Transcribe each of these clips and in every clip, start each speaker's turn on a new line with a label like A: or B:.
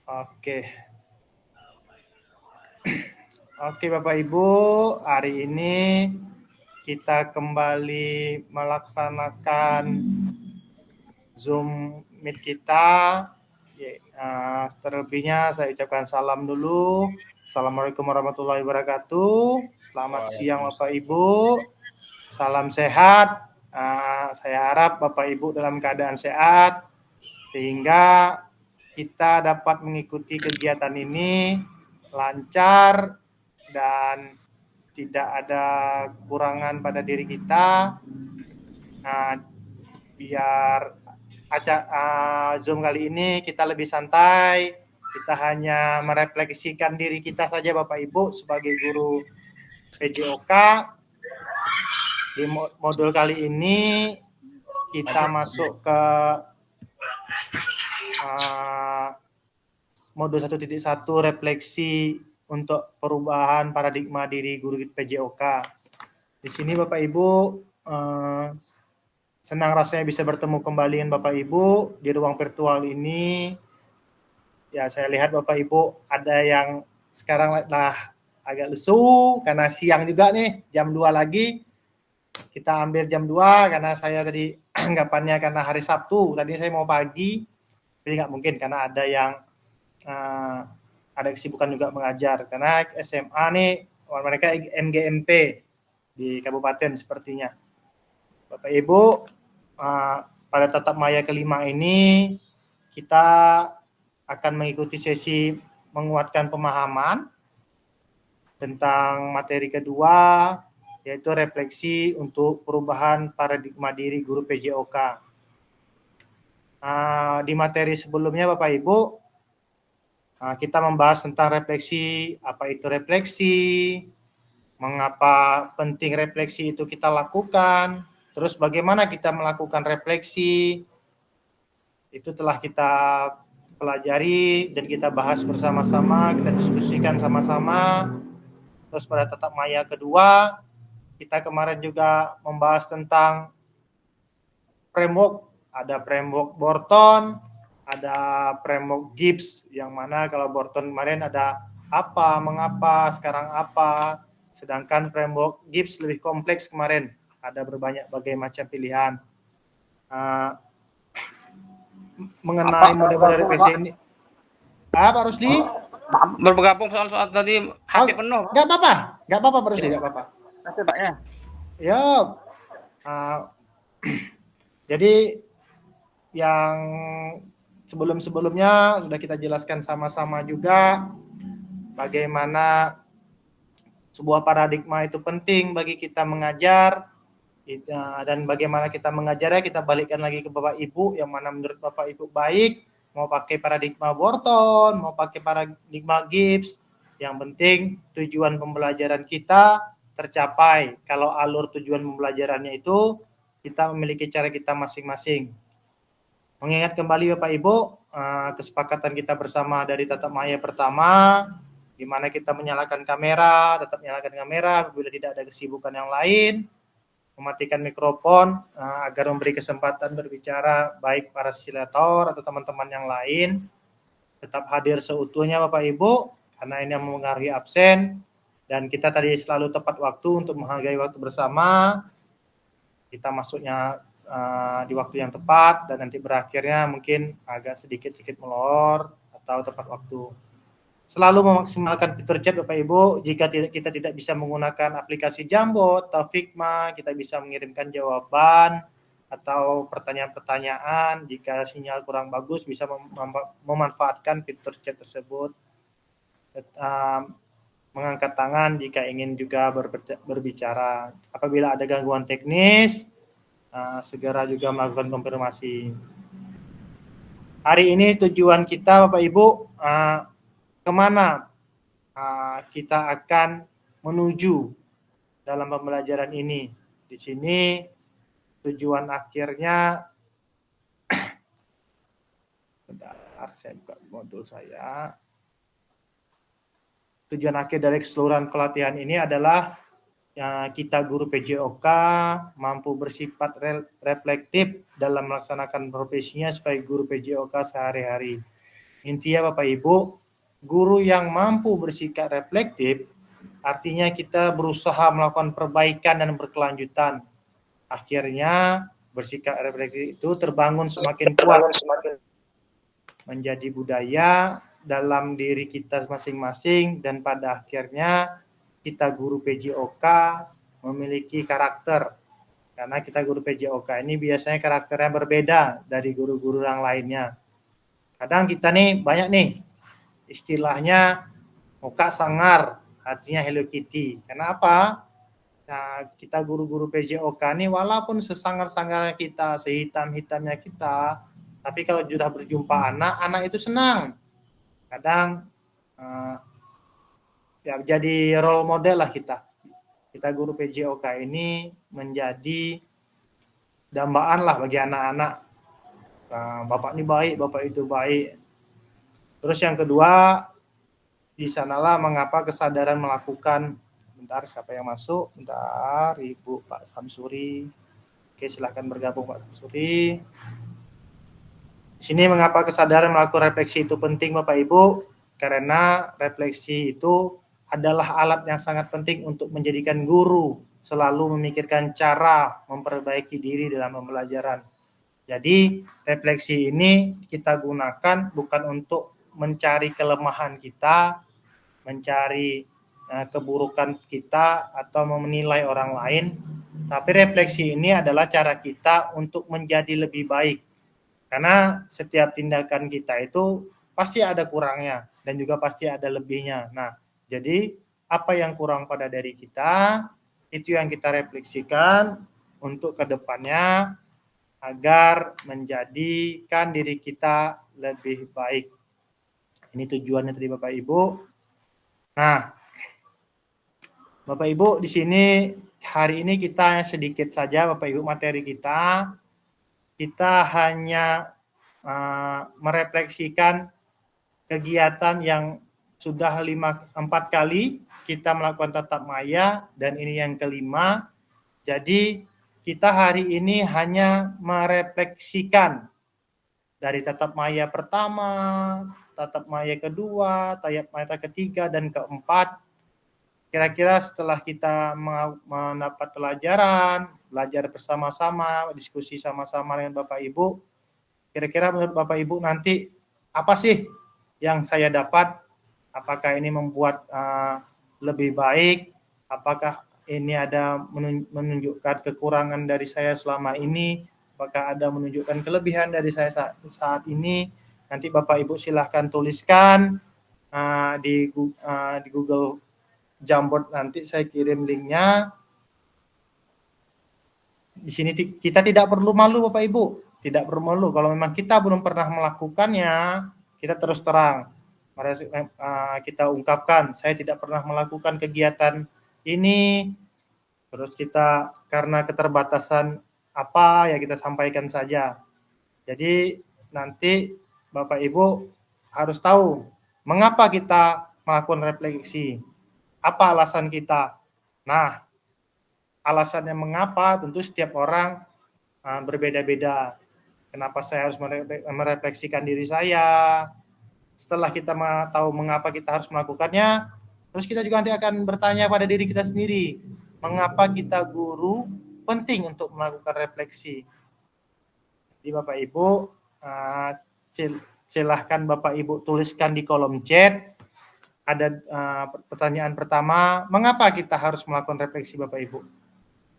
A: Oke. Oke Bapak Ibu, hari ini kita kembali melaksanakan Zoom Meet kita. Terlebihnya saya ucapkan salam dulu. Assalamualaikum warahmatullahi wabarakatuh. Selamat siang Bapak Ibu. Salam sehat. Saya harap Bapak Ibu dalam keadaan sehat sehingga kita dapat mengikuti kegiatan ini lancar dan tidak ada kekurangan pada diri kita. Biar Zoom kali ini kita lebih santai, kita hanya merefleksikan diri kita saja Bapak Ibu sebagai guru PJOK. Di modul kali ini kita masuk ke modul 1.1 refleksi untuk perubahan paradigma diri guru PJOK. Di sini Bapak Ibu senang rasanya bisa bertemu kembali dengan Bapak Ibu di ruang virtual ini. Ya, saya lihat Bapak Ibu ada yang sekarang lah agak lesu karena siang juga nih, jam 2 lagi. Kita ambil jam 2 karena saya tadi anggapannya karena hari Sabtu. Tadi saya mau pagi, tapi nggak mungkin karena ada yang ada kesibukan juga mengajar. Karena SMA nih, mereka MGMP di kabupaten sepertinya. Bapak Ibu, pada tatap maya kelima ini kita akan mengikuti sesi menguatkan pemahaman tentang materi kedua, yaitu refleksi untuk perubahan paradigma diri guru PJOK. Di materi sebelumnya Bapak Ibu, kita membahas tentang refleksi, apa itu refleksi, mengapa penting refleksi itu kita lakukan, terus bagaimana kita melakukan refleksi, itu telah kita pelajari dan kita bahas bersama-sama, kita diskusikan sama-sama. Terus pada tatap maya kedua, kita kemarin juga membahas tentang framework, ada framework Borton, ada framework Gibbs, yang mana kalau Borton kemarin ada apa, mengapa, sekarang apa, sedangkan framework Gibbs lebih kompleks kemarin, ada berbagai macam pilihan. Mengenai model-model refleksi ini, Pak Rusli?
B: Bergabung soal tadi HP penuh.
A: Nggak apa-apa Pak Rusli, nggak apa-apa.
B: Kasih Pak ya.
A: Ya, jadi yang sebelum-sebelumnya sudah kita jelaskan sama-sama juga bagaimana sebuah paradigma itu penting bagi kita mengajar, dan bagaimana kita mengajarnya kita balikkan lagi ke Bapak Ibu, yang mana menurut Bapak Ibu baik, mau pakai paradigma Borton, mau pakai paradigma Gibbs, yang penting tujuan pembelajaran kita tercapai. Kalau alur tujuan pembelajarannya itu kita memiliki cara kita masing-masing. Mengingat kembali Bapak Ibu, kesepakatan kita bersama dari tatap maya pertama, di mana kita menyalakan kamera, tetap menyalakan kamera apabila tidak ada kesibukan yang lain, mematikan mikrofon agar memberi kesempatan berbicara baik para fasilitator atau teman-teman yang lain, tetap hadir seutuhnya Bapak Ibu, karena ini yang mempengaruhi absen, dan kita tadi selalu tepat waktu untuk menghargai waktu bersama, kita masuknya di waktu yang tepat, dan nanti berakhirnya mungkin agak sedikit molor atau tepat waktu. Selalu memaksimalkan fitur chat Bapak Ibu. Jika kita tidak bisa menggunakan aplikasi Jamboard atau Figma, kita bisa mengirimkan jawaban atau pertanyaan-pertanyaan. Jika sinyal kurang bagus, bisa memanfaatkan fitur chat tersebut. Mengangkat tangan jika ingin juga berbicara. Apabila ada gangguan teknis, segera juga melakukan konfirmasi. Hari ini tujuan kita Bapak Ibu, kemana kita akan menuju dalam pembelajaran ini. Di sini tujuan akhirnya, bentar, saya buka modul saya. Tujuan akhir dari keseluruhan pelatihan ini adalah kita guru PJOK mampu bersifat reflektif dalam melaksanakan profesinya sebagai guru PJOK sehari-hari. Intinya Bapak Ibu, guru yang mampu bersikap reflektif artinya kita berusaha melakukan perbaikan dan berkelanjutan. Akhirnya bersikap reflektif itu terbangun semakin kuat menjadi budaya dalam diri kita masing-masing, dan pada akhirnya kita guru PJOK memiliki karakter. Karena kita guru PJOK ini biasanya karakternya berbeda dari guru-guru yang lainnya. Kadang kita nih banyak nih istilahnya muka sangar, artinya Hello Kitty. Kenapa? Nah, kita guru-guru PJOK nih walaupun sesangar-sangarnya kita, sehitam-hitamnya kita, tapi kalau sudah berjumpa anak itu senang. Kadang ya jadi role model lah kita. Kita guru PJOK ini menjadi dambaan lah bagi anak-anak. Bapak ini baik, bapak itu baik. Terus yang kedua, di sanalah mengapa kesadaran melakukan. Bentar, siapa yang masuk? Bentar, Ibu Pak Samsuri. Oke, silahkan bergabung Pak Samsuri. Di sini mengapa kesadaran melakukan refleksi itu penting Bapak Ibu? Karena refleksi itu adalah alat yang sangat penting untuk menjadikan guru selalu memikirkan cara memperbaiki diri dalam pembelajaran. Jadi refleksi ini kita gunakan bukan untuk mencari kelemahan kita, mencari keburukan kita, atau menilai orang lain, tapi refleksi ini adalah cara kita untuk menjadi lebih baik. Karena setiap tindakan kita itu pasti ada kurangnya dan juga pasti ada lebihnya. Nah, jadi apa yang kurang pada diri kita, itu yang kita refleksikan untuk kedepannya agar menjadikan diri kita lebih baik. Ini tujuannya tadi Bapak Ibu. Nah, Bapak Ibu di sini hari ini kita sedikit saja Bapak Ibu materi kita. Kita hanya merefleksikan kegiatan yang sudah 4 kali kita melakukan tatap maya, dan ini yang kelima. Jadi kita hari ini hanya merefleksikan dari tatap maya pertama, tatap maya kedua, tatap maya ketiga, dan keempat. Kira-kira setelah kita mendapat pelajaran, belajar bersama-sama, diskusi sama-sama dengan Bapak Ibu, kira-kira menurut Bapak Ibu nanti apa sih yang saya dapat? Apakah ini membuat lebih baik? Apakah ini ada menunjukkan kekurangan dari saya selama ini? Apakah ada menunjukkan kelebihan dari saya saat ini? Nanti Bapak Ibu silahkan tuliskan di Google Jamboard, nanti saya kirim linknya. Di sini kita tidak perlu malu Bapak Ibu, tidak perlu malu. Kalau memang kita belum pernah melakukannya, kita terus terang. Kita ungkapkan, saya tidak pernah melakukan kegiatan ini. Terus kita karena keterbatasan apa ya kita sampaikan saja. Jadi nanti Bapak Ibu harus tahu mengapa kita melakukan refleksi. Apa alasan kita? Nah, alasannya mengapa tentu setiap orang berbeda-beda. Kenapa saya harus merefleksikan diri saya? Setelah kita tahu mengapa kita harus melakukannya, terus kita juga nanti akan bertanya pada diri kita sendiri, mengapa kita guru penting untuk melakukan refleksi. Jadi Bapak Ibu, silahkan Bapak Ibu tuliskan di kolom chat. Ada pertanyaan pertama, mengapa kita harus melakukan refleksi Bapak Ibu?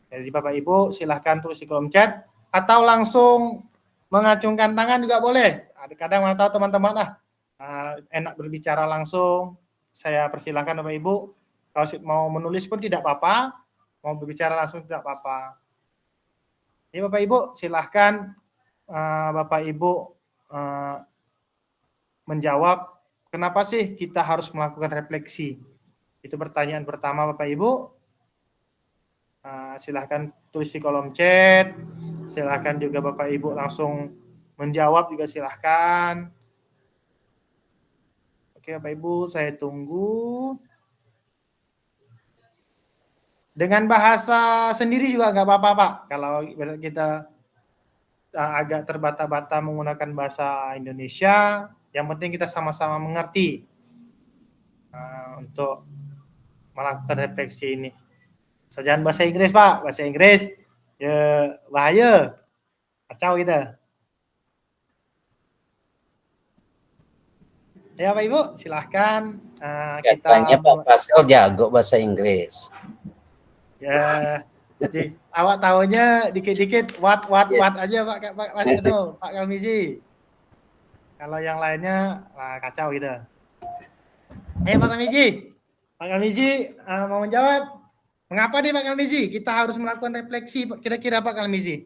A: Jadi Bapak Ibu silahkan tulis di kolom chat, atau langsung mengacungkan tangan juga boleh. Kadang mana tahu teman-teman enak berbicara langsung, saya persilahkan Bapak Ibu. Kalau mau menulis pun tidak apa-apa, mau berbicara langsung tidak apa-apa. Jadi Bapak Ibu silahkan Bapak Ibu menjawab kenapa sih kita harus melakukan refleksi. Itu pertanyaan pertama Bapak Ibu. Silahkan tulis di kolom chat. Silahkan juga Bapak Ibu langsung menjawab juga silahkan. Oke Bapak Ibu, saya tunggu. Dengan bahasa sendiri juga nggak apa-apa Pak. Kalau kita agak terbata-bata menggunakan bahasa Indonesia, Yang penting kita sama-sama mengerti untuk melakukan refleksi ini. Jangan bahasa Inggris, Pak. Bahasa Inggris ya bahaya. Kacau kita. Ya, Pak Ibu, silahkan
C: Katanya Pak Fasil jago bahasa Inggris.
A: Ya, awak tahunya dikit-dikit what aja Pak Kalmizi. Kalau yang lainnya kacau gitu. Pak Kalmizi mau menjawab. Mengapa nih Pak Kalmizi kita harus melakukan refleksi kira-kira Pak Kalmizi?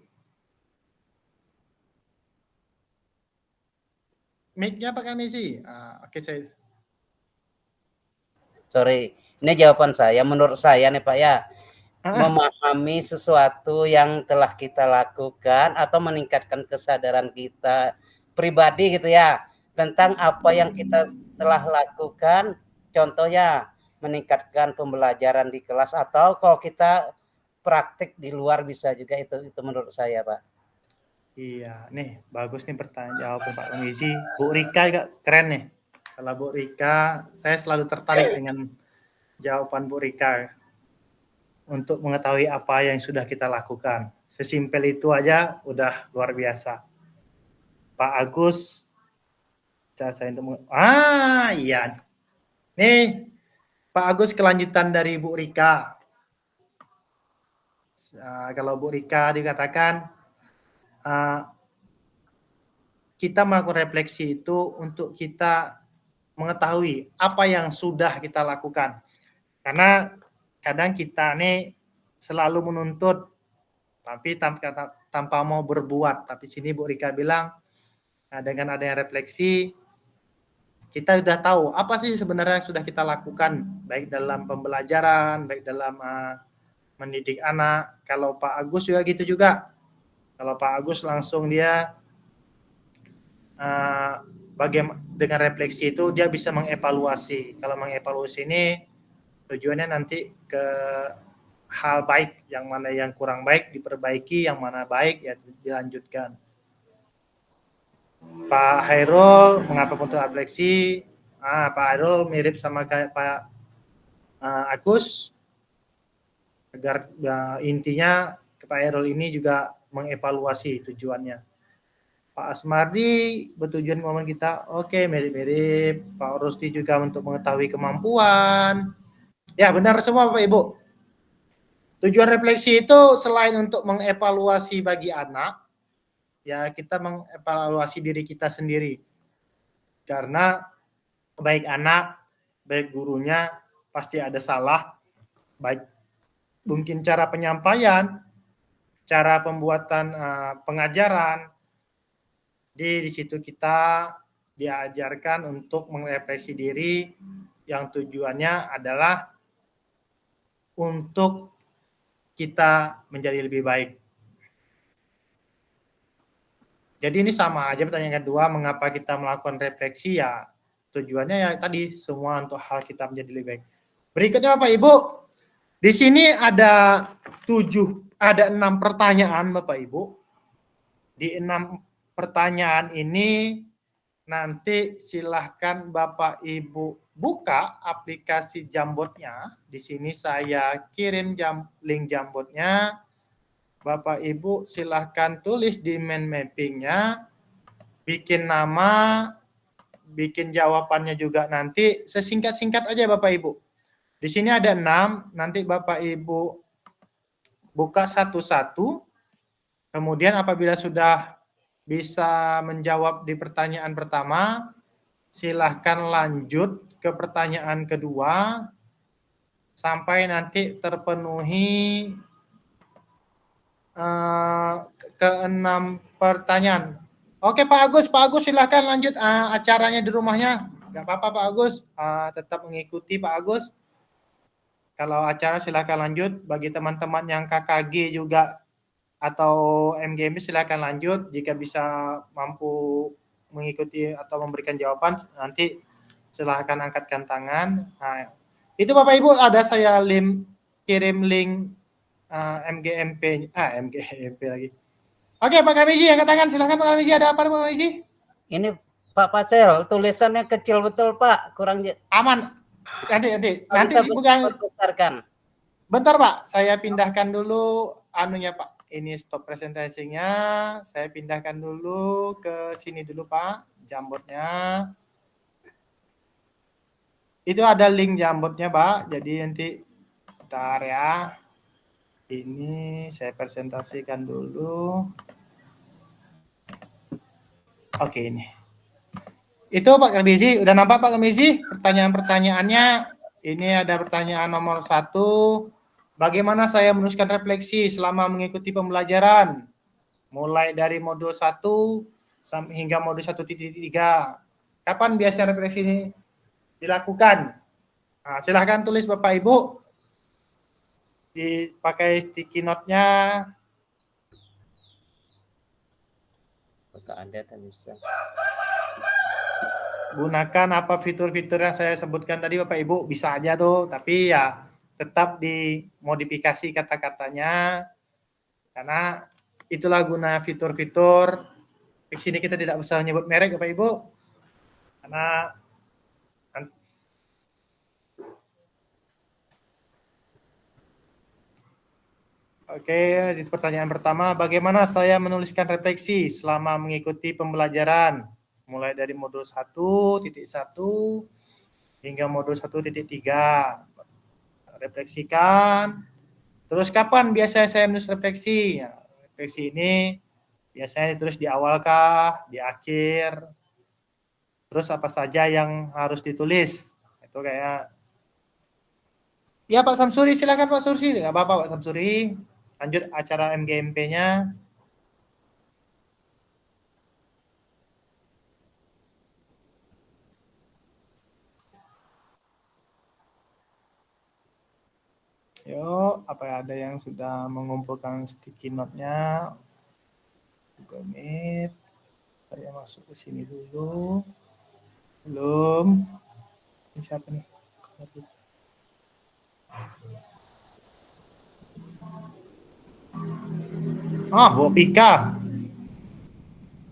A: Mic-nya Pak Kalmizi. Oke, saya.
C: Sorry, ini jawaban saya. Menurut saya nih Pak ya, memahami sesuatu yang telah kita lakukan atau meningkatkan kesadaran kita pribadi gitu ya, tentang apa yang kita telah lakukan, contohnya meningkatkan pembelajaran di kelas atau kalau kita praktik di luar bisa juga, itu menurut saya Pak.
A: Iya, nih bagus nih pertanyaan jawaban Pak Kalmizi. Bu Rika juga keren nih. Kalau Bu Rika, saya selalu tertarik dengan jawaban Bu Rika untuk mengetahui apa yang sudah kita lakukan. Sesimpel itu aja udah luar biasa. Pak Agus, saya untuk iya. Nih, Pak Agus kelanjutan dari Bu Rika. Kalau Bu Rika dikatakan kita melakukan refleksi itu untuk kita mengetahui apa yang sudah kita lakukan. Karena kadang kita nih selalu menuntut tapi tanpa mau berbuat. Tapi sini Bu Rika bilang dengan adanya refleksi kita sudah tahu apa sih sebenarnya yang sudah kita lakukan, baik dalam pembelajaran, baik dalam mendidik anak. Kalau Pak Agus juga gitu juga. Kalau Pak Agus langsung dia dengan refleksi itu dia bisa mengevaluasi. Kalau mengevaluasi ini tujuannya nanti ke hal baik, yang mana yang kurang baik diperbaiki, yang mana baik ya dilanjutkan. Pak Hairul, mengapa untuk refleksi? Pak Hairul mirip sama kayak Pak Agus, agar intinya Pak Hairul ini juga mengevaluasi tujuannya. Pak Asmardi bertujuan momen kita, oke, mirip-mirip. Pak Rusdi juga untuk mengetahui kemampuan. Ya, benar semua Bapak Ibu. Tujuan refleksi itu selain untuk mengevaluasi bagi anak, ya kita mengevaluasi diri kita sendiri. Karena baik anak, baik gurunya pasti ada salah. Baik mungkin cara penyampaian, cara pembuatan pengajaran. Di situ kita diajarkan untuk merefleksi diri yang tujuannya adalah untuk kita menjadi lebih baik. Jadi ini sama aja pertanyaan kedua, mengapa kita melakukan refleksi, ya tujuannya ya tadi semua untuk hal kita menjadi lebih baik. Berikutnya Bapak Ibu, di sini ada 6 pertanyaan Bapak Ibu. Di 6 pertanyaan ini nanti silahkan Bapak Ibu buka aplikasi Jambotnya. Di sini saya kirim link Jambotnya. Bapak Ibu silahkan tulis di mind mappingnya, bikin nama, bikin jawabannya juga nanti sesingkat-singkat aja Bapak Ibu. Di sini ada 6, nanti Bapak Ibu buka satu-satu. Kemudian apabila sudah bisa menjawab di pertanyaan pertama, silahkan lanjut ke pertanyaan kedua sampai nanti terpenuhi ke-6 pertanyaan. Oke Pak Agus silahkan lanjut acaranya di rumahnya. Nggak apa-apa Pak Agus, tetap mengikuti Pak Agus. Kalau acara silahkan lanjut. Bagi teman-teman yang KKG juga atau MGMB silahkan lanjut. Jika bisa mampu mengikuti atau memberikan jawaban, nanti silahkan angkatkan tangan. Nah, itu Bapak Ibu ada saya kirim link MGMP lagi. Oke Pak Kalmizi angkat tangan, silahkan Pak Kalmizi, ada apa Pak Kalmizi?
C: Ini Pak Pacel, tulisannya kecil betul Pak, kurang
A: aman. Nanti
C: bisa
A: bukan.
C: besarkan.
A: Bentar Pak, saya pindahkan dulu anunya Pak. Ini stop presentasinya. Saya pindahkan dulu ke sini dulu Pak, Jamboardnya. Itu ada link Jamboardnya Pak. Jadi nanti bentar ya. Ini saya presentasikan dulu. Oke ini. Itu Pak Kalmizi, udah nampak Pak Kalmizi pertanyaan-pertanyaannya. Ini ada pertanyaan nomor 1. Bagaimana saya meneruskan refleksi selama mengikuti pembelajaran? Mulai dari modul 1 hingga modul 1.3. Kapan biasa refleksi ini dilakukan? Nah, silahkan tulis Bapak Ibu. Dipakai sticky note-nya.
C: Ada bisa.
A: Gunakan apa fitur-fitur yang saya sebutkan tadi Bapak Ibu, bisa aja tuh, tapi ya tetap dimodifikasi kata-katanya karena itulah guna fitur-fitur. Di sini kita tidak usah menyebut merek Bapak Ibu karena oke, di pertanyaan pertama, bagaimana saya menuliskan refleksi selama mengikuti pembelajaran mulai dari modul 1.1 hingga modul 1.3. Refleksikan. Terus kapan biasanya saya menulis refleksi? Ya, refleksi ini biasanya ditulis di awal kah, di akhir? Terus apa saja yang harus ditulis? Itu kayak ya Pak Samsuri, silakan Pak Samsuri. Enggak apa-apa Pak Samsuri. Lanjut acara MGMP-nya. Yuk, apa ada yang sudah mengumpulkan sticky note-nya? Google Meet. Saya masuk ke sini dulu. Belum. Ini siapa nih? Bu Pika.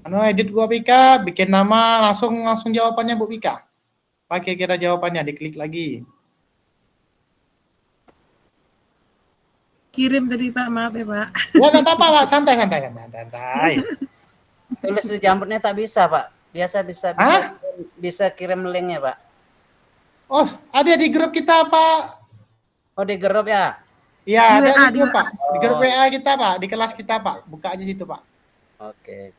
A: Edit Bu Pika, bikin nama, langsung jawabannya Bu Pika. Pakai kira jawabannya, diklik lagi.
D: Kirim tadi Pak, maaf ya Pak.
A: Ya nggak apa-apa Pak, santai.
C: Tulis di Jamboardnya tak bisa Pak. Bisa kirim linknya Pak.
A: Oh, ada di grup kita Pak.
C: Oh di grup ya?
A: Iya, ada di grup Pak. Di grup WA kita Pak, di kelas kita Pak. Buka aja situ Pak.
C: Oke.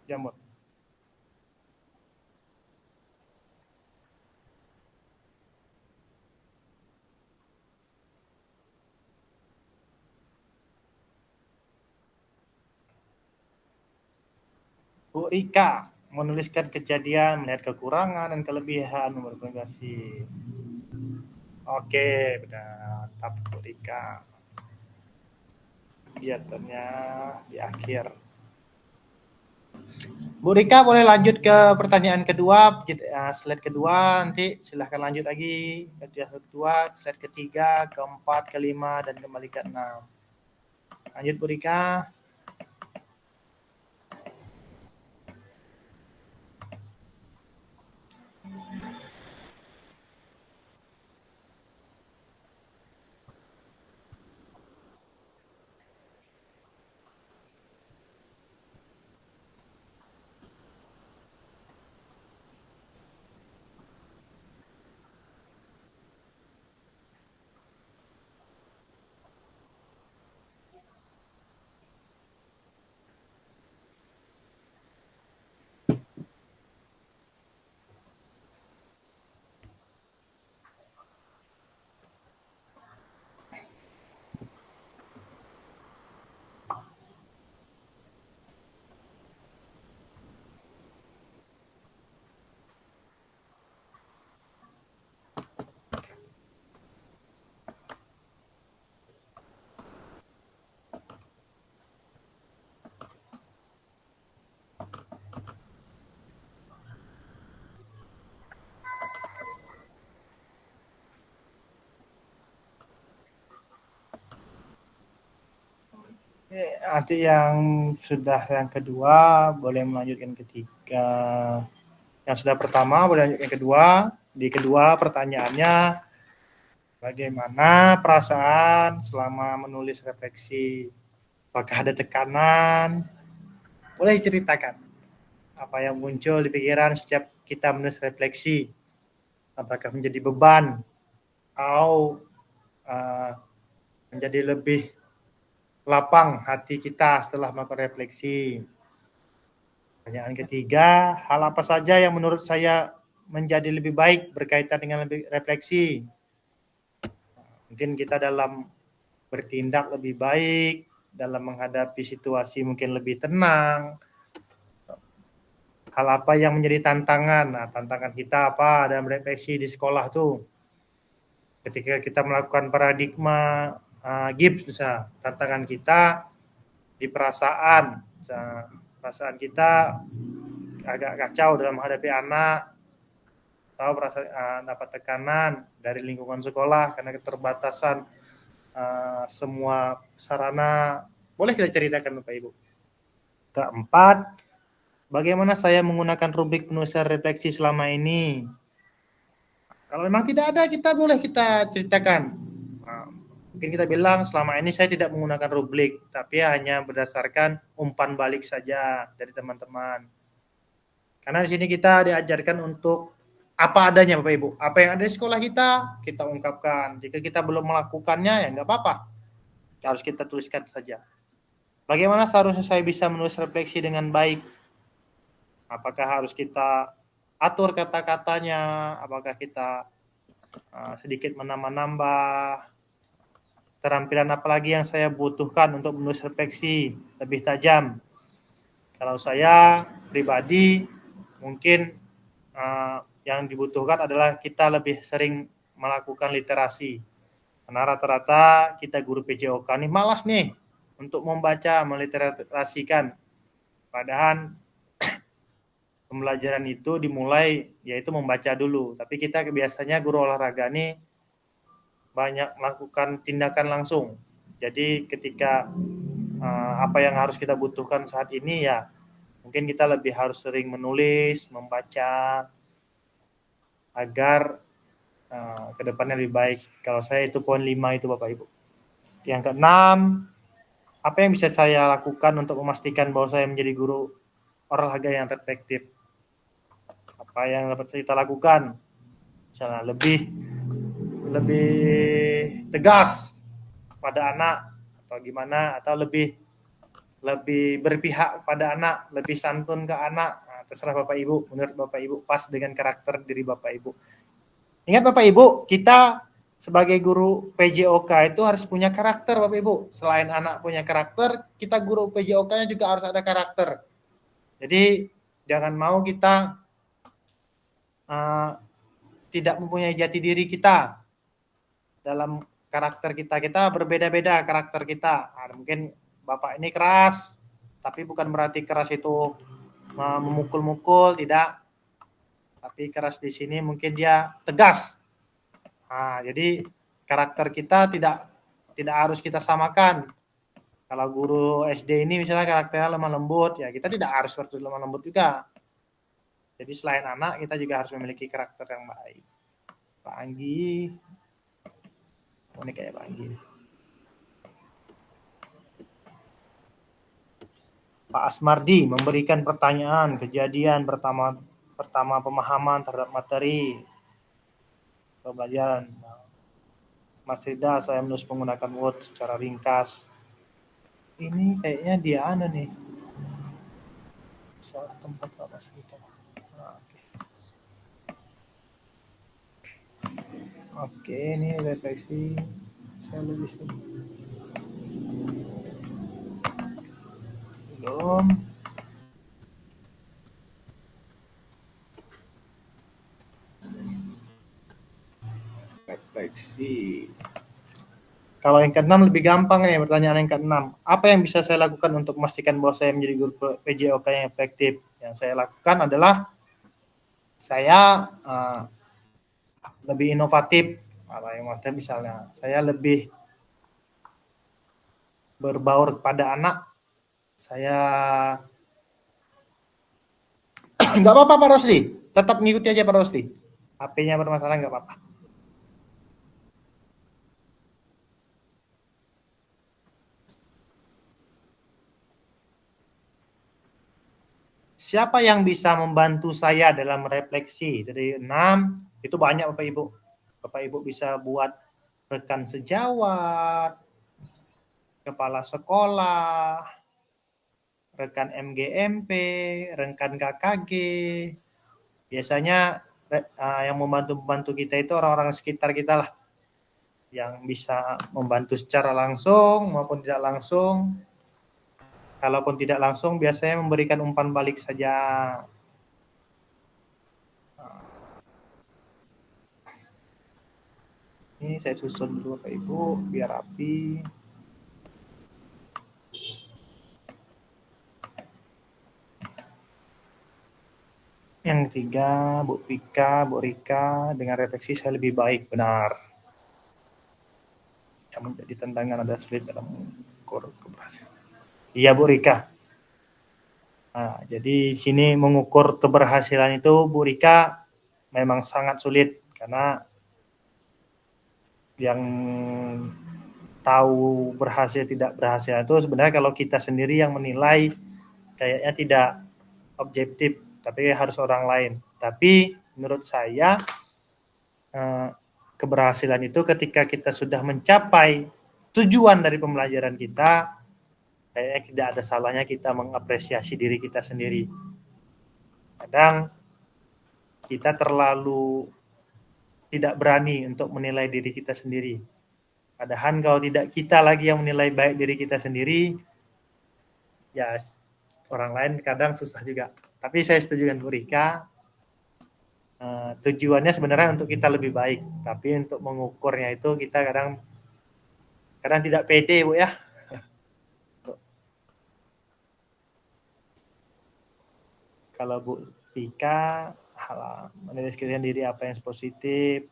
A: Jamur. Bu Rika menuliskan kejadian, melihat kekurangan dan kelebihan berkomunikasi. Oke, benar. Tap Bu Rika. Kegiatannya di akhir. Bu Rika boleh lanjut ke pertanyaan kedua, slide kedua, nanti silahkan lanjut lagi ke kedua, slide ketiga, keempat, kelima, dan kembali ke 6. Lanjut Bu Rika. Nanti yang sudah yang kedua boleh melanjutkan ketiga. Yang sudah pertama boleh lanjutkan kedua. Di kedua pertanyaannya, bagaimana perasaan selama menulis refleksi? Apakah ada tekanan? Boleh ceritakan apa yang muncul di pikiran setiap kita menulis refleksi? Apakah menjadi beban atau menjadi lebih lapang hati kita setelah melakukan refleksi? Pertanyaan ketiga, hal apa saja yang menurut saya menjadi lebih baik berkaitan dengan lebih refleksi? Mungkin kita dalam bertindak lebih baik, dalam menghadapi situasi mungkin lebih tenang. Hal apa yang menjadi tantangan? Nah, tantangan kita apa dalam refleksi di sekolah tuh? Ketika kita melakukan paradigma Gibbs, misalnya, tantangan kita di perasaan. Misalnya, perasaan kita agak kacau dalam menghadapi anak, atau dapat tekanan dari lingkungan sekolah karena keterbatasan semua sarana. Boleh kita ceritakan Bapak Ibu? Keempat, bagaimana saya menggunakan rubrik penulisan refleksi selama ini? Kalau memang tidak ada, kita ceritakan. Mungkin kita bilang selama ini saya tidak menggunakan rubrik, tapi hanya berdasarkan umpan balik saja dari teman-teman. Karena di sini kita diajarkan untuk apa adanya Bapak Ibu. Apa yang ada di sekolah kita ungkapkan. Jika kita belum melakukannya, ya nggak apa-apa. Harus kita tuliskan saja. Bagaimana seharusnya saya bisa menulis refleksi dengan baik? Apakah harus kita atur kata-katanya? Apakah kita sedikit menambah-nambah? Keterampilan apa lagi yang saya butuhkan untuk menulis refleksi lebih tajam? Kalau saya pribadi, mungkin yang dibutuhkan adalah kita lebih sering melakukan literasi. Karena rata-rata kita guru PJOK nih malas nih untuk membaca, meliterasikan. Padahal pembelajaran itu dimulai yaitu membaca dulu. Tapi kita biasanya guru olahraga nih banyak melakukan tindakan langsung. Jadi ketika apa yang harus kita butuhkan saat ini ya mungkin kita lebih harus sering menulis, membaca agar kedepannya lebih baik. Kalau saya itu poin 5 itu Bapak Ibu. Yang keenam, apa yang bisa saya lakukan untuk memastikan bahwa saya menjadi guru olahraga yang efektif? Apa yang dapat kita lakukan? Misalnya lebih tegas pada anak atau gimana, atau lebih berpihak pada anak, lebih santun ke anak. Nah, terserah Bapak Ibu, menurut Bapak Ibu pas dengan karakter diri Bapak Ibu. Ingat Bapak Ibu, kita sebagai guru PJOK itu harus punya karakter Bapak Ibu. Selain anak punya karakter, kita guru PJOK-nya juga harus ada karakter. Jadi jangan mau kita tidak mempunyai jati diri kita. Dalam karakter kita berbeda-beda karakter kita. Nah, mungkin Bapak ini keras, tapi bukan berarti keras itu memukul-mukul, tidak. Tapi keras di sini mungkin dia tegas. Nah, jadi karakter kita tidak harus kita samakan. Kalau guru SD ini misalnya karakternya lemah lembut, ya kita tidak harus seperti lemah lembut juga. Jadi selain anak, kita juga harus memiliki karakter yang baik. Pak Anggi, ini kayak Pak Anggi. Pak Asmardi memberikan pertanyaan, kejadian pertama pemahaman terhadap materi pembelajaran. Mas Rida, saya menulis menggunakan Word secara ringkas. Ini kayaknya dia nih. Salah tempat Pak Mas Rida. Oke, ini refleksi. Saya lebih sini. Belum. Refleksi. Kalau yang keenam lebih gampang nih pertanyaan yang keenam. Apa yang bisa saya lakukan untuk memastikan bahwa saya menjadi guru PJOK yang efektif? Yang saya lakukan adalah saya lebih inovatif. Misalnya saya lebih berbaur kepada anak, saya nggak apa-apa Pak Rosli, tetap ngikuti aja Pak Rosli. HP-nya bermasalah nggak apa-apa. Siapa yang bisa membantu saya dalam refleksi? Dari 6, itu banyak Bapak Ibu. Bapak Ibu bisa buat rekan sejawat, kepala sekolah, rekan MGMP, rekan KKG. Biasanya yang membantu kita itu orang-orang sekitar kita lah, yang bisa membantu secara langsung maupun tidak langsung. Kalaupun tidak langsung, biasanya memberikan umpan balik saja. Ini saya susun dulu Bapak Ibu biar rapi. Yang ketiga, Bu Pika, Bu Rika, dengan refleksi saya lebih baik, benar. Yang menjadi tantangan ada sulit dalam mengukur keberhasilan. Iya Bu Rika. Nah, jadi sini mengukur keberhasilan itu Bu Rika memang sangat sulit karena yang tahu berhasil tidak berhasil itu sebenarnya kalau kita sendiri yang menilai kayaknya tidak objektif, tapi harus orang lain. Tapi menurut saya keberhasilan itu ketika kita sudah mencapai tujuan dari pembelajaran kita, kayaknya tidak ada salahnya kita mengapresiasi diri kita sendiri. Kadang kita terlalu tidak berani untuk menilai diri kita sendiri. Padahal kalau tidak kita lagi yang menilai baik diri kita sendiri, ya orang lain kadang susah juga. Tapi saya setuju dengan Bu Rika, tujuannya sebenarnya untuk kita lebih baik, tapi untuk mengukurnya itu kita kadang tidak pede Bu ya. Kalau Bu Rika menilai diri apa yang positif,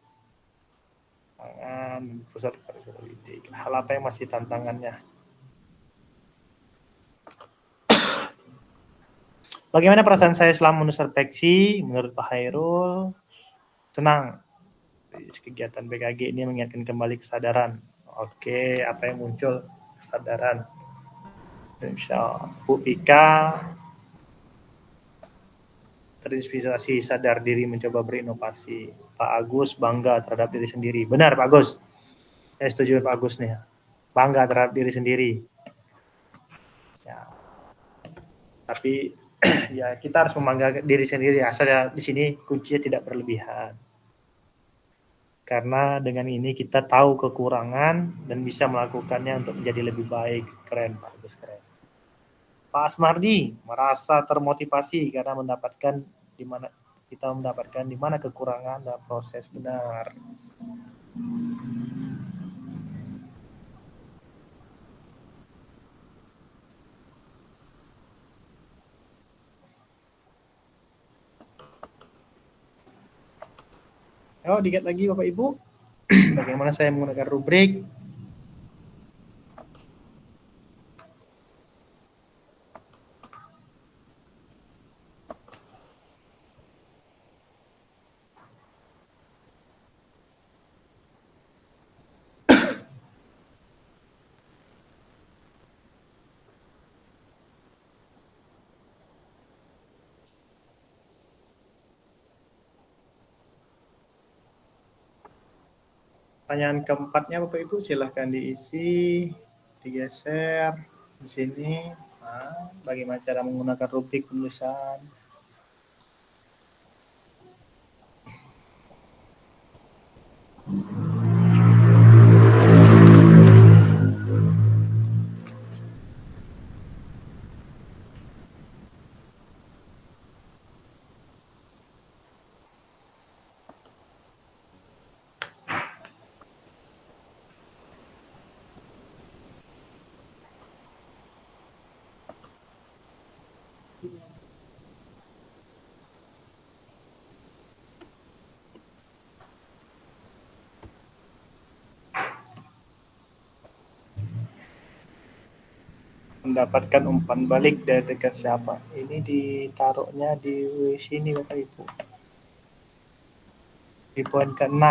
A: pusat politik, hal apa yang masih tantangannya. Bagaimana perasaan saya selama menulis refleksi? Menurut Pak Hairul, tenang. Kegiatan BKG ini mengingatkan kembali kesadaran. Oke, apa yang muncul? Kesadaran. Insya Bu Pika terinspirasi, sadar diri, mencoba berinovasi. Pak Agus bangga terhadap diri sendiri. Benar Pak Agus. Saya setuju Pak Agus nih. Bangga terhadap diri sendiri. Ya. Tapi ya kita harus membanggakan diri sendiri, asal di sini kuncinya tidak berlebihan. Karena dengan ini kita tahu kekurangan dan bisa melakukannya untuk menjadi lebih baik. Keren Pak Agus, keren. Pak Asmardi merasa termotivasi karena mendapatkan di mana kekurangan dan proses, benar. Dikit lagi Bapak Ibu, bagaimana saya menggunakan rubrik. Pertanyaan keempatnya Bapak Ibu silahkan diisi, digeser di sini. Bagaimana cara menggunakan rubrik penulisan? mendapatkan umpan balik dari dekat siapa. Ini ditaruhnya di sini Bapak Ibu. Di poin ke-6.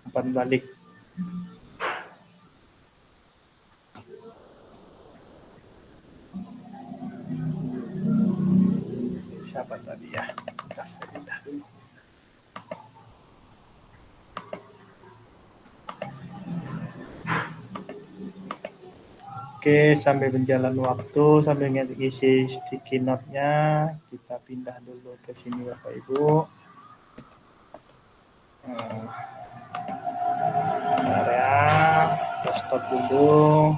A: Umpan balik. Siapa tadi ya? Kita pindah dulu. Oke, sambil berjalan waktu, sambil ngisi sticky note-nya, kita pindah dulu ke sini Bapak Ibu. Bentar ya, kita stop dulu.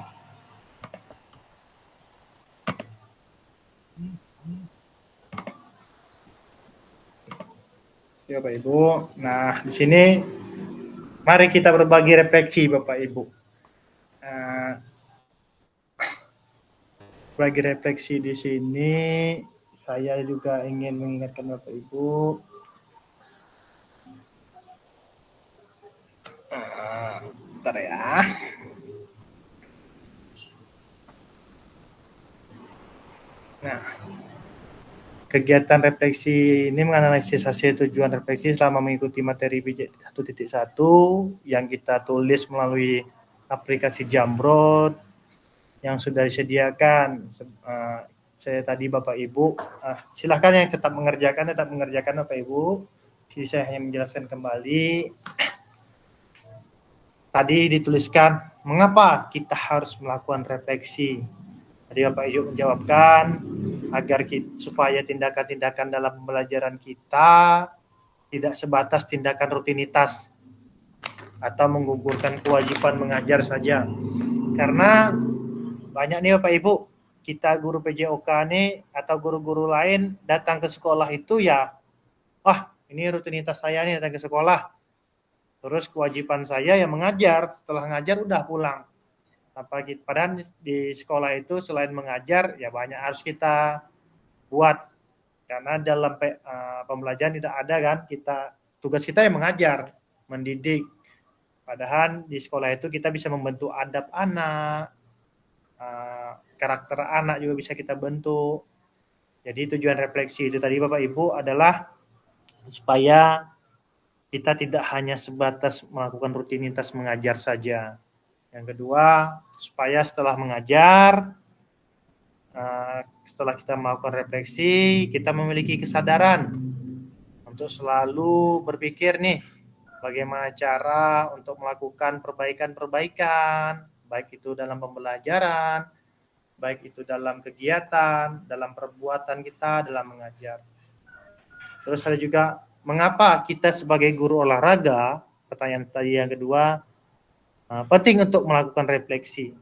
A: Ya Bapak Ibu. Nah, di sini mari kita berbagi refleksi Bapak Ibu. Bagi refleksi di sini, saya juga ingin mengingatkan Bapak Ibu. Bentar ya. Nah, kegiatan refleksi ini menganalisis hasil tujuan refleksi selama mengikuti materi BJ 1.1 yang kita tulis melalui aplikasi Jamrod yang sudah disediakan. Saya tadi Bapak Ibu, silahkan yang tetap mengerjakan Bapak Ibu. Jadi saya hanya menjelaskan kembali. Tadi dituliskan mengapa kita harus melakukan refleksi. Tadi Bapak Ibu menjawabkan agar supaya tindakan-tindakan dalam pembelajaran kita tidak sebatas tindakan rutinitas atau menggugurkan kewajiban mengajar saja. Karena banyak nih Bapak Ibu, kita guru PJOK nih atau guru-guru lain datang ke sekolah itu ya, wah ini rutinitas saya nih datang ke sekolah. Terus kewajiban saya ya mengajar, setelah ngajar udah pulang. Padahal di sekolah itu selain mengajar ya banyak harus kita buat. Karena dalam pembelajaran tidak ada kan, tugas kita yang mengajar, mendidik. Padahal di sekolah itu kita bisa membentuk adab anak, karakter anak juga bisa kita bentuk. Jadi tujuan refleksi itu tadi Bapak Ibu adalah supaya kita tidak hanya sebatas melakukan rutinitas mengajar saja. Yang kedua, supaya setelah mengajar, setelah kita melakukan refleksi, kita memiliki kesadaran untuk selalu berpikir nih, bagaimana cara untuk melakukan perbaikan-perbaikan, baik itu dalam pembelajaran, baik itu dalam kegiatan, dalam perbuatan kita, dalam mengajar. Terus ada juga, mengapa kita sebagai guru olahraga, pertanyaan tadi yang kedua, penting untuk melakukan refleksi.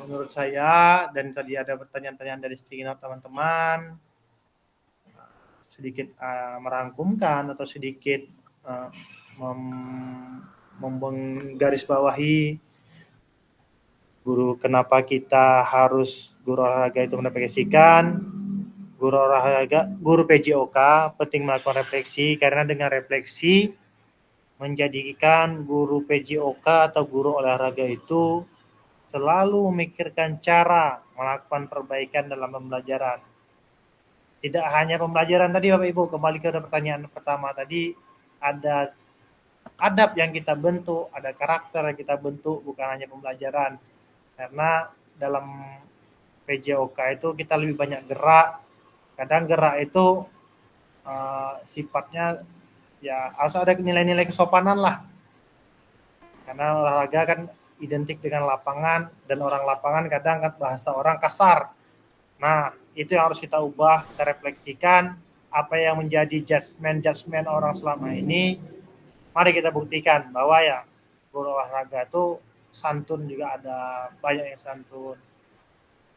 A: Menurut saya, dan tadi ada pertanyaan-pertanyaan dari teman-teman, sedikit merangkumkan atau sedikit menggarisbawahi kenapa kita harus guru olahraga itu merefleksikan. Guru PJOK penting melakukan refleksi karena dengan refleksi menjadikan guru PJOK atau guru olahraga itu selalu memikirkan cara melakukan perbaikan dalam pembelajaran. Tidak hanya pembelajaran tadi Bapak Ibu, kembali ke pertanyaan pertama tadi, ada adab yang kita bentuk, ada karakter yang kita bentuk, bukan hanya pembelajaran. Karena dalam PJOK itu kita lebih banyak gerak. Kadang gerak itu sifatnya ya harus ada nilai-nilai kesopanan lah. Karena olahraga kan identik dengan lapangan, dan orang lapangan kadang kan bahasa orang kasar. Nah, itu yang harus kita ubah, kita refleksikan apa yang menjadi judgement orang selama ini. Mari kita buktikan bahwa ya guru olahraga itu santun, juga ada banyak yang santun.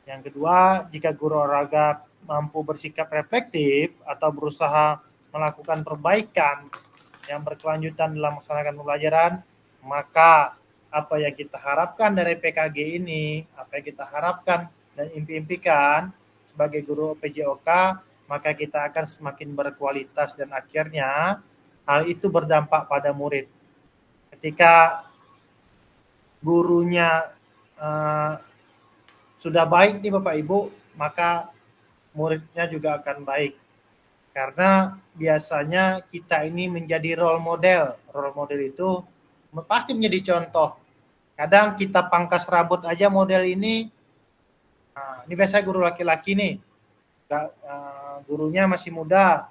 A: Yang kedua, jika guru olahraga mampu bersikap reflektif atau berusaha melakukan perbaikan yang berkelanjutan dalam melaksanakan pembelajaran, maka apa yang kita harapkan dari PKG ini, apa yang kita harapkan dan impikan sebagai guru PJOK, maka kita akan semakin berkualitas dan akhirnya hal itu berdampak pada murid. Ketika gurunya sudah baik nih Bapak Ibu, maka muridnya juga akan baik. Karena biasanya kita ini menjadi role model. Role model itu pasti menjadi contoh. Kadang kita pangkas rambut aja model ini. Nah, ini biasanya guru laki-laki nih. Gurunya masih muda.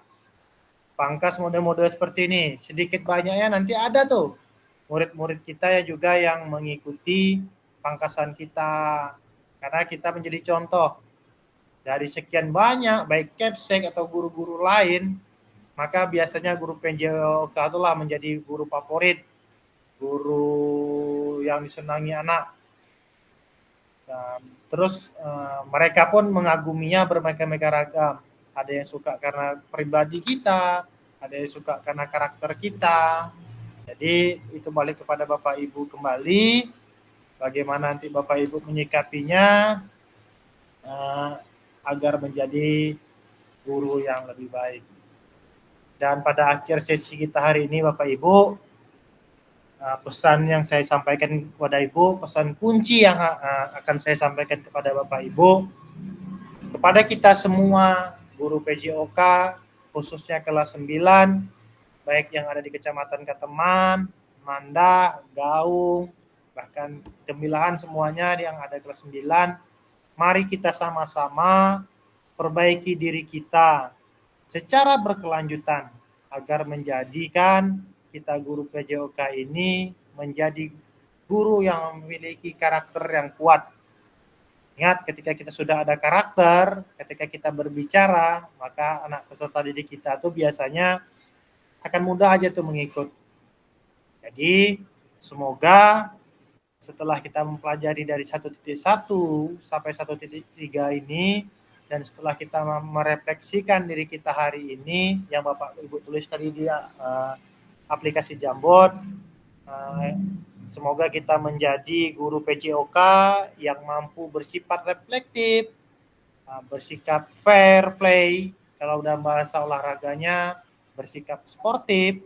A: Pangkas model-model seperti ini. Sedikit banyaknya nanti ada tuh murid-murid kita ya juga yang mengikuti pangkasan kita. Karena kita menjadi contoh. Dari sekian banyak, baik Capsek atau guru-guru lain, maka biasanya guru PJOK itulah menjadi guru favorit, guru yang disenangi anak. Dan terus mereka pun mengaguminya bermacam-macam ragam. Ada yang suka karena pribadi kita, ada yang suka karena karakter kita. Jadi itu balik kepada Bapak Ibu kembali, bagaimana nanti Bapak Ibu menyikapinya agar menjadi guru yang lebih baik. Dan pada akhir sesi kita hari ini Bapak Ibu, pesan yang saya sampaikan kepada Ibu, pesan kunci yang akan saya sampaikan kepada Bapak Ibu, kepada kita semua guru PJOK, khususnya kelas 9, baik yang ada di Kecamatan Kateman, Mandah, Gaung, bahkan Tembilahan semuanya yang ada kelas 9, mari kita sama-sama perbaiki diri kita secara berkelanjutan agar menjadikan kita guru PJOK ini menjadi guru yang memiliki karakter yang kuat. Ingat, ketika kita sudah ada karakter, ketika kita berbicara, maka anak peserta didik kita tuh biasanya akan mudah aja tuh mengikut. Jadi, semoga setelah kita mempelajari dari 1.1 sampai 1.3 ini, dan setelah kita merefleksikan diri kita hari ini, yang Bapak Ibu tulis tadi di aplikasi Jambot, semoga kita menjadi guru PJOK yang mampu bersifat reflektif, bersikap fair play, kalau dalam bahasa olahraganya bersikap sportif,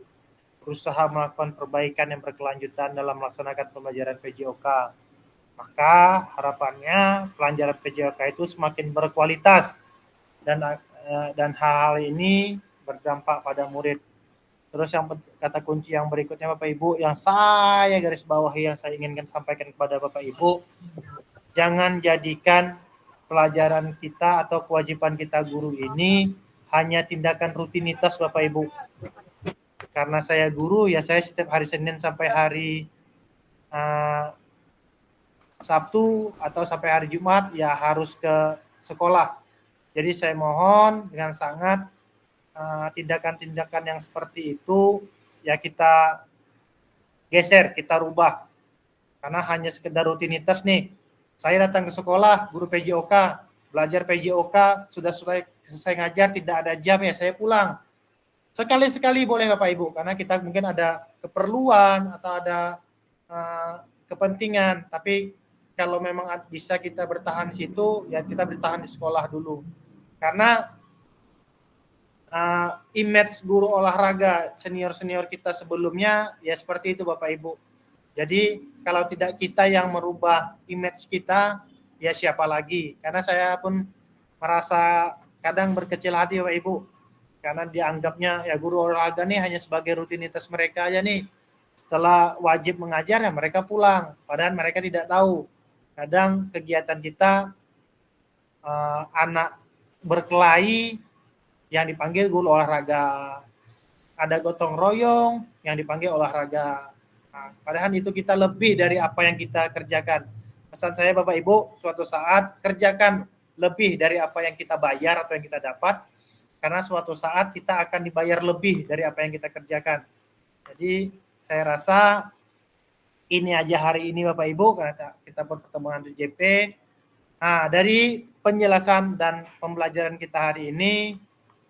A: berusaha melakukan perbaikan yang berkelanjutan dalam melaksanakan pembelajaran PJOK. Maka harapannya pelajaran PJOK itu semakin berkualitas dan hal-hal ini berdampak pada murid. Terus yang kata kunci yang berikutnya Bapak Ibu, yang saya garis bawahi, yang saya inginkan sampaikan kepada Bapak Ibu, jangan jadikan pelajaran kita atau kewajiban kita guru ini hanya tindakan rutinitas Bapak Ibu. Karena saya guru, ya saya setiap hari Senin sampai hari Sabtu atau sampai hari Jumat ya harus ke sekolah. Jadi saya mohon dengan sangat tindakan-tindakan yang seperti itu ya kita geser, kita rubah. Karena hanya sekedar rutinitas nih. Saya datang ke sekolah, guru PJOK, belajar PJOK, sudah selesai ngajar, tidak ada jam ya saya pulang. Sekali-sekali boleh Bapak Ibu, karena kita mungkin ada keperluan atau ada kepentingan, tapi kalau memang bisa kita bertahan di situ, ya kita bertahan di sekolah dulu. Karena image guru olahraga senior-senior kita sebelumnya, ya seperti itu Bapak Ibu. Jadi kalau tidak kita yang merubah image kita, ya siapa lagi? Karena saya pun merasa kadang berkecil hati Bapak Ibu, karena dianggapnya ya guru olahraga nih hanya sebagai rutinitas mereka aja nih. Setelah wajib mengajar ya mereka pulang, padahal mereka tidak tahu. Kadang kegiatan kita anak berkelahi yang dipanggil guru olahraga, ada gotong royong yang dipanggil olahraga. Nah, padahal itu kita lebih dari apa yang kita kerjakan. Pesan saya Bapak Ibu, suatu saat kerjakan lebih dari apa yang kita bayar atau yang kita dapat, karena suatu saat kita akan dibayar lebih dari apa yang kita kerjakan. Jadi saya rasa ini aja hari ini Bapak Ibu, karena kita pertemuan di JP. Nah, dari penjelasan dan pembelajaran kita hari ini,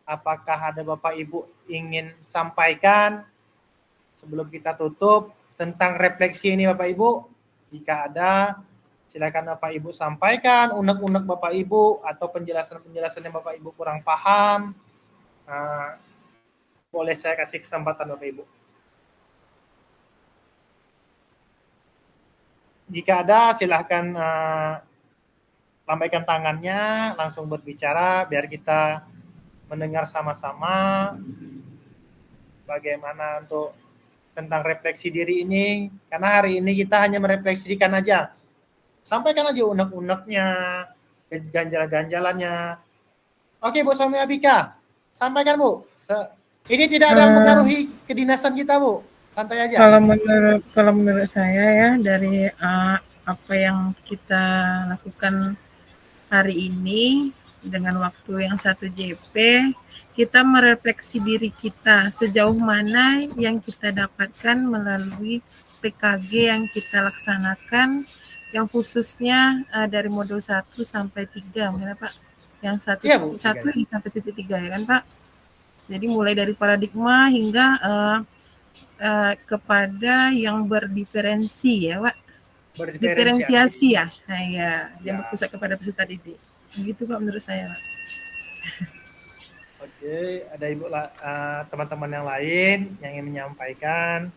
A: apakah ada Bapak Ibu ingin sampaikan sebelum kita tutup tentang refleksi ini Bapak Ibu? Jika ada, silakan Bapak Ibu sampaikan unek-unek Bapak Ibu atau penjelasan-penjelasan yang Bapak Ibu kurang paham. Boleh saya kasih kesempatan Bapak Ibu. Jika ada silahkan lambaikan tangannya, langsung berbicara biar kita mendengar sama-sama bagaimana untuk tentang refleksi diri ini. Karena hari ini kita hanya merefleksikan aja. Sampaikan aja unek-uneknya, ganjal-ganjalannya. Oke, Bu Somi Abika, sampaikan Bu. Ini tidak ada yang mempengaruhi kedinasan kita, Bu. Santai aja.
D: Kalau menurut saya ya dari apa yang kita lakukan hari ini dengan waktu yang 1 JP, kita merefleksi diri kita sejauh mana yang kita dapatkan melalui PKG yang kita laksanakan, yang khususnya dari modul 1 sampai 3, mungkin Pak? Yang 1
A: Iya, Bu,
D: sampai titik 3 ya kan Pak? Jadi mulai dari paradigma hingga kepada yang berdiferensi ya Pak? Diferensiasi ya, nah, ya, yang berpusat kepada peserta didik. Begitu Pak menurut saya Pak.
A: Oke, ada Ibu teman-teman yang lain yang ingin menyampaikan?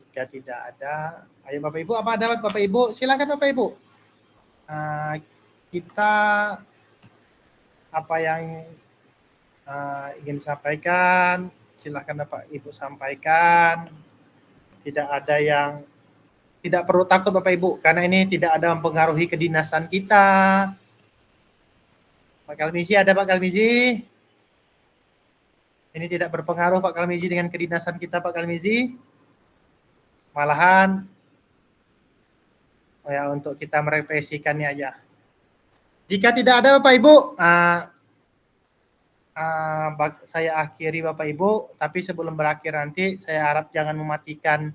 A: Jika tidak ada, ayo Bapak Ibu, apa ada Bapak Ibu? Silakan Bapak Ibu. Kita apa yang ingin sampaikan, silakan Bapak Ibu sampaikan. Tidak ada yang tidak perlu takut Bapak Ibu, karena ini tidak ada mempengaruhi kedinasan kita. Pak Kalmizi, ada Pak Kalmizi? Ini tidak berpengaruh Pak Kalmizi dengan kedinasan kita Pak Kalmizi. Malahan ya untuk kita merefleksikannya aja. Jika tidak ada Bapak Ibu, saya akhiri Bapak Ibu, tapi sebelum berakhir nanti saya harap jangan mematikan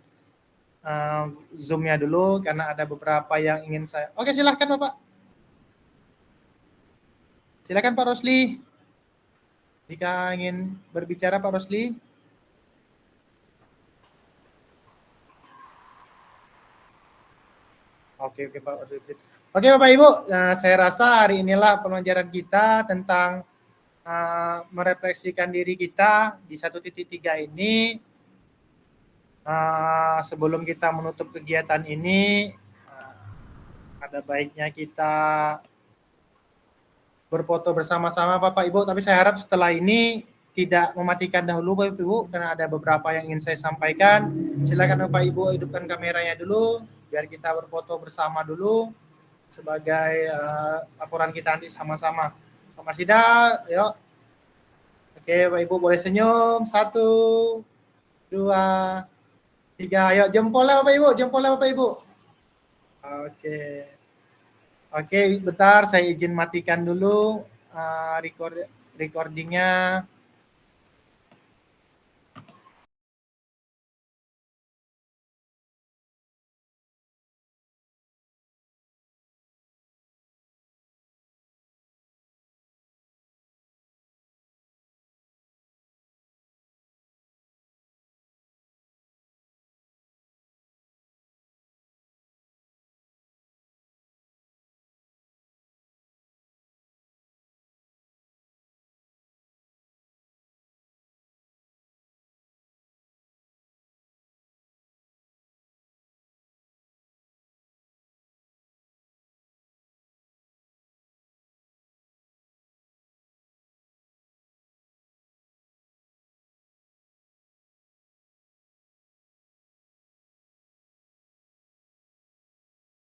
A: Zoom-nya dulu karena ada beberapa yang ingin saya. Oke, silahkan Bapak. Silakan Pak Rosli. Jika ingin berbicara Pak Rosli. Oke Pak Rosli. Oke Bapak Ibu, saya rasa hari inilah pelajaran kita tentang merefleksikan diri kita di 1.3 ini. Sebelum kita menutup kegiatan ini, ada baiknya kita berfoto bersama-sama Bapak Ibu, tapi saya harap setelah ini tidak mematikan dahulu Bapak Ibu, karena ada beberapa yang ingin saya sampaikan. Silakan Bapak Ibu hidupkan kameranya dulu, biar kita berfoto bersama dulu, sebagai laporan kita nanti sama-sama. Pak Marsida, yuk. Oke Bapak Ibu boleh senyum, 1, 2, 3, ayo jempolnya Bapak Ibu, jempolnya Bapak Ibu. Oke, bentar saya izin matikan dulu recordingnya.